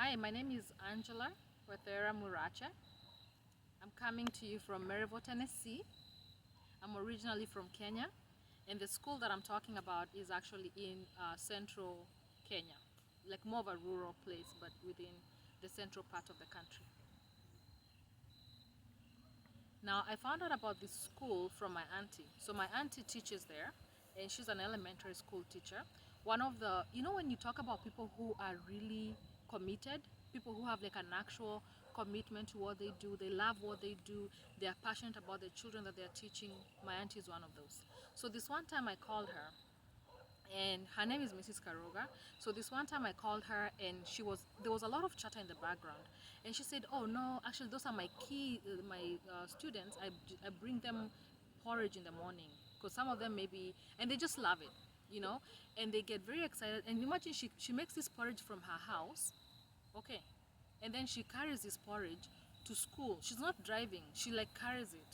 Hi, my name is Angela Wethera Muracha. I'm coming to you from Maryville, Tennessee. I'm originally from Kenya, and the school that I'm talking about is actually in central Kenya, like more of a rural place, but within the central part of the country. Now, I found out about this school from my auntie. So my auntie teaches there, and she's an elementary school teacher. One of the, when you talk about people who are really committed, people who have like an actual commitment to what they do, they love what they do, they are passionate about the children that they're teaching, my auntie is one of those. So this one time I called her, and her name is Mrs. Karoga. So this one time I called her, and there was a lot of chatter in the background, and she said, "Oh no, actually those are my students. I bring them porridge in the morning because some of them maybe, and they just love it, and they get very excited. And imagine she makes this porridge from her house, okay, and then she carries this porridge to school. She's not driving; she like carries it,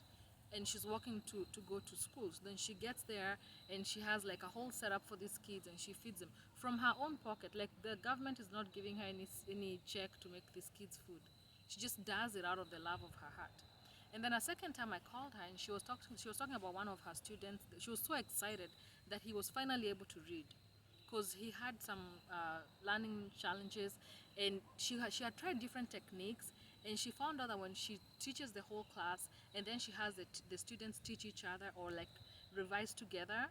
and she's walking to go to school. So then she gets there, and she has like a whole setup for these kids, and she feeds them from her own pocket. Like the government is not giving her any check to make these kids food. She just does it out of the love of her heart. And then a second time I called her, and she was talking about one of her students. She was so excited that he was finally able to read because he had some learning challenges, and she had tried different techniques, and she found out that when she teaches the whole class and then she has the students teach each other or like revise together,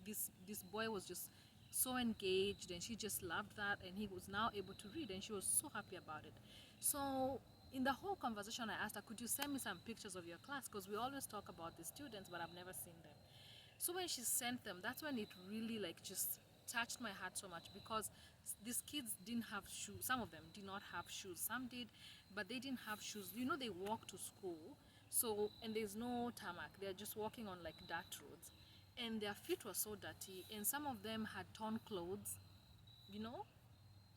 this boy was just so engaged, and she just loved that, and he was now able to read, and she was so happy about it. So in the whole conversation I asked her, could you send me some pictures of your class, because we always talk about the students but I've never seen them. So when she sent them, that's when it really like just touched my heart so much, because these kids didn't have shoes. Some of them did not have shoes. Some did, but they didn't have shoes. They walk to school, so, and there's no tarmac. They're just walking on like dirt roads, and their feet were so dirty, and some of them had torn clothes, you know,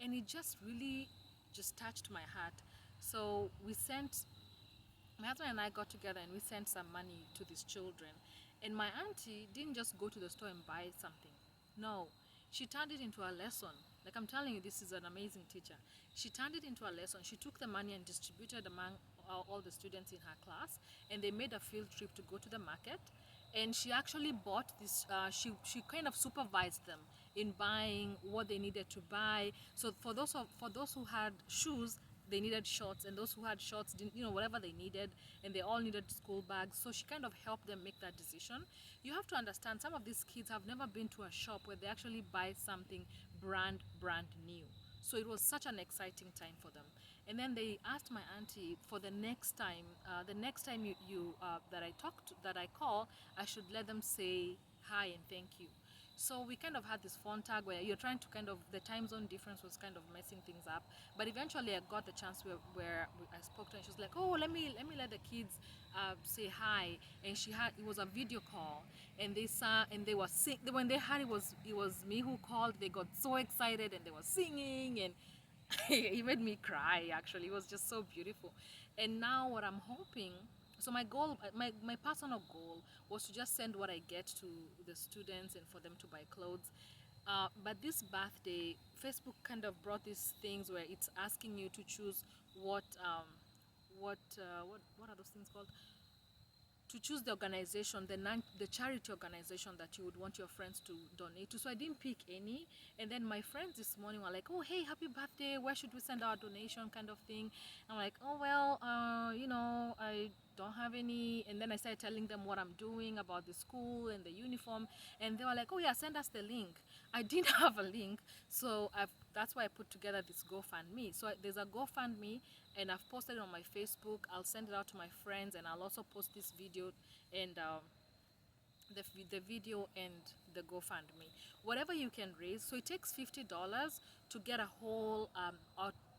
and it just really just touched my heart. So my husband and I got together, and we sent some money to these children. And my auntie didn't just go to the store and buy something. No, she turned it into a lesson. Like I'm telling you, this is an amazing teacher. She turned it into a lesson. She took the money and distributed among all the students in her class, and they made a field trip to go to the market. And she actually bought this. She kind of supervised them in buying what they needed to buy. So for those who had shoes, they needed shorts, and those who had shorts didn't, whatever they needed, and they all needed school bags. So she kind of helped them make that decision. You have to understand, some of these kids have never been to a shop where they actually buy something brand new. So it was such an exciting time for them. And then they asked my auntie for the next time that I call, I should let them say hi and thank you. So we kind of had this phone tag where you're trying to the time zone difference was kind of messing things up. But eventually I got the chance where I spoke to her, and she was like, oh, let the kids say hi. And it was a video call, and they saw, and they were when they heard it was me who called, they got so excited, and they were singing, and it made me cry. Actually, it was just so beautiful. And now what I'm hoping, so my goal, my personal goal was to just send what I get to the students and for them to buy clothes. But this birthday, Facebook kind of brought these things where it's asking you to choose what are those things called, to choose the organization, the charity organization that you would want your friends to donate to. So I didn't pick any. And then my friends this morning were like, oh, hey, happy birthday. Where should we send our donation, kind of thing? I'm like, oh, well, I don't have any. And then I started telling them what I'm doing about the school and the uniform. And they were like, oh, yeah, send us the link. I didn't have a link. So that's why I put together this GoFundMe. So there's a GoFundMe, and I've posted it on my Facebook. I'll send it out to my friends, and I'll also post this video and the video and the GoFundMe. Whatever you can raise. So it takes $50 to get a whole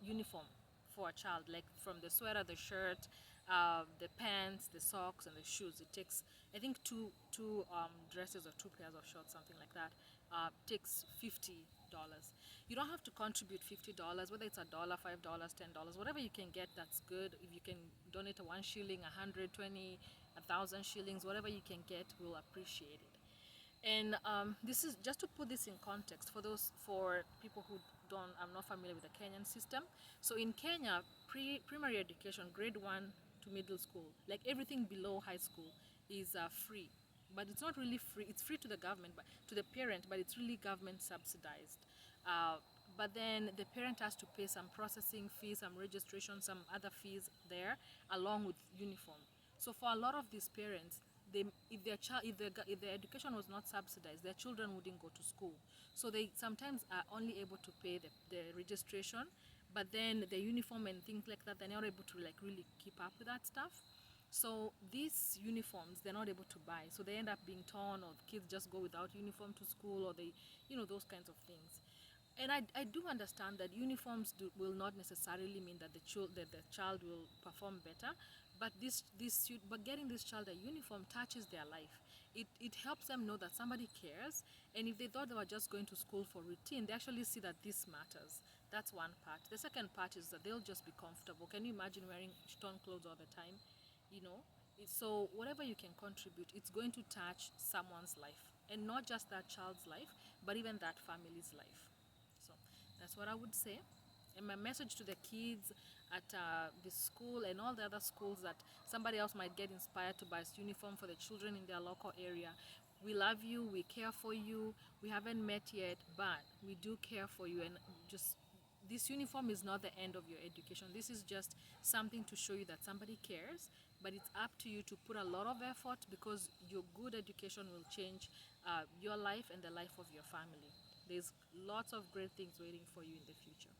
uniform for a child, like from the sweater, the shirt, the pants, the socks, and the shoes. It takes, I think, two dresses or two pairs of shorts, something like that. Takes $50. You don't have to contribute $50, whether it's $1, $5, $10, whatever you can get. That's good. If you can donate a 1 shilling, 120, 1,000 shillings, whatever you can get, we'll appreciate it. And this is just to put this in context for people who I'm not familiar with the Kenyan system. So in Kenya, primary education, grade 1 to middle school, like everything below high school is free. But it's not really free. It's free to the government, but to the parent, but it's really government subsidized. Uh, but then the parent has to pay some processing fees, some registration, some other fees there, along with uniform. So for a lot of these parents, if their child, if their education was not subsidized, their children wouldn't go to school. So they sometimes are only able to pay the registration, but then the uniform and things like that, they're not able to like really keep up with that stuff. So these uniforms, they're not able to buy. So they end up being torn, or the kids just go without uniform to school, or they, those kinds of things. And I do understand that uniforms will not necessarily mean that the child will perform better, but but getting this child a uniform touches their life. It helps them know that somebody cares, and if they thought they were just going to school for routine, they actually see that this matters. That's one part. The second part is that they'll just be comfortable. Can you imagine wearing torn clothes all the time? You know, so whatever you can contribute, it's going to touch someone's life, and not just that child's life, but even that family's life. So that's what I would say. And my message to the kids at the school and all the other schools, that somebody else might get inspired to buy a uniform for the children in their local area. We love you, we care for you. We haven't met yet, but we do care for you. And just, this uniform is not the end of your education. This is just something to show you that somebody cares, but it's up to you to put a lot of effort, because your good education will change your life and the life of your family. There's lots of great things waiting for you in the future.